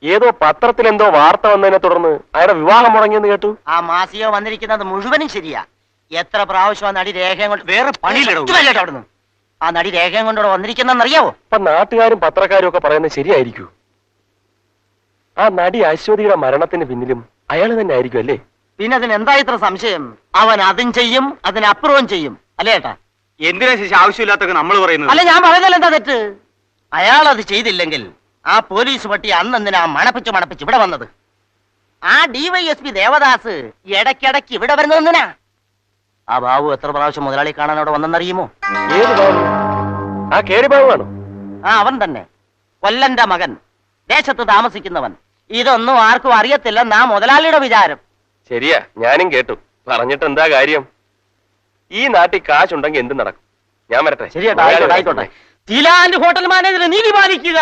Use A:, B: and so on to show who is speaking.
A: ഏതോ പത്രത്തിൽ എന്തോ വാർത്ത വന്നതിനെ തുടർന്ന് അയാളുടെ വിവാഹം മുടങ്ങിയെന്ന് കേട്ടു.
B: ആ മാസിക വന്നിരിക്കുന്നത് മുഴുവനും ശരിയാ. എത്ര പ്രാവശ്യം ആ നടി രേഖയും കൊണ്ട്
C: വേറെ പണിയിലിടൂ.
B: അവിടുന്ന് ആ നടി രേഖയും കൊണ്ടോടെ വന്നിരിക്കുന്നറിയാവോ?
A: അപ്പൊ നാട്ടുകാരും പത്രക്കാരും ഒക്കെ പറയുന്നത് ശരിയായിരിക്കൂ. ആ നടി അശ്വതിയുടെ മരണത്തിന് പിന്നിലും അയാൾ തന്നെ ആയിരിക്കും അല്ലേ?
B: പിന്നെ അതിന് എന്താ ഇത്ര സംശയം? അവൻ അതും ചെയ്യും, അതിനപ്പുറവും ചെയ്യും അല്ലേ ഏട്ടാ?
C: എന്തിനാ ശേഷി ആവശ്യമില്ലാത്തൊക്കെ നമ്മൾ പറയുന്നത്?
B: അല്ല, ഞാൻ പറഞ്ഞാൽ എന്താ തെറ്റ്? അയാൾ അത് ചെയ്തില്ലെങ്കിൽ ആ പോലീസ് പട്ടി അന്നെന്തിനാ മണപ്പിച്ച് ഇവിടെ വന്നത്? ആ DYSP ദേവദാസ് ഇടയ്ക്കിടയ്ക്ക് ഇവിടെ വരുന്നതെന്തിനാ? ആ ബാബു എത്ര പ്രാവശ്യം മുതലാളി കാണാൻ അവിടെ വന്നെന്നറിയുമോ?
A: ഏത് ബാബു? ആ കേരി ബാബുവാണോ?
B: ആ, അവൻ തന്നെ. കൊല്ലന്റെ മകൻ, ദേശത്ത് താമസിക്കുന്നവൻ. ഇതൊന്നും ആർക്കും അറിയത്തില്ലെന്നാ മുതലാളിയുടെ വിചാരം.
A: ശരിയാ, ഞാനും കേട്ടു. പറഞ്ഞിട്ട് എന്താ കാര്യം? ഈ നാട്ടിൽ കാശുണ്ടെങ്കിൽ എന്ത് നടക്കും? ഞാൻ വരട്ടെ.
B: ശരിയാ, ആയിക്കോട്ടെ. ഹോട്ടൽ മാനേജർ നീതി പാലിക്കുക.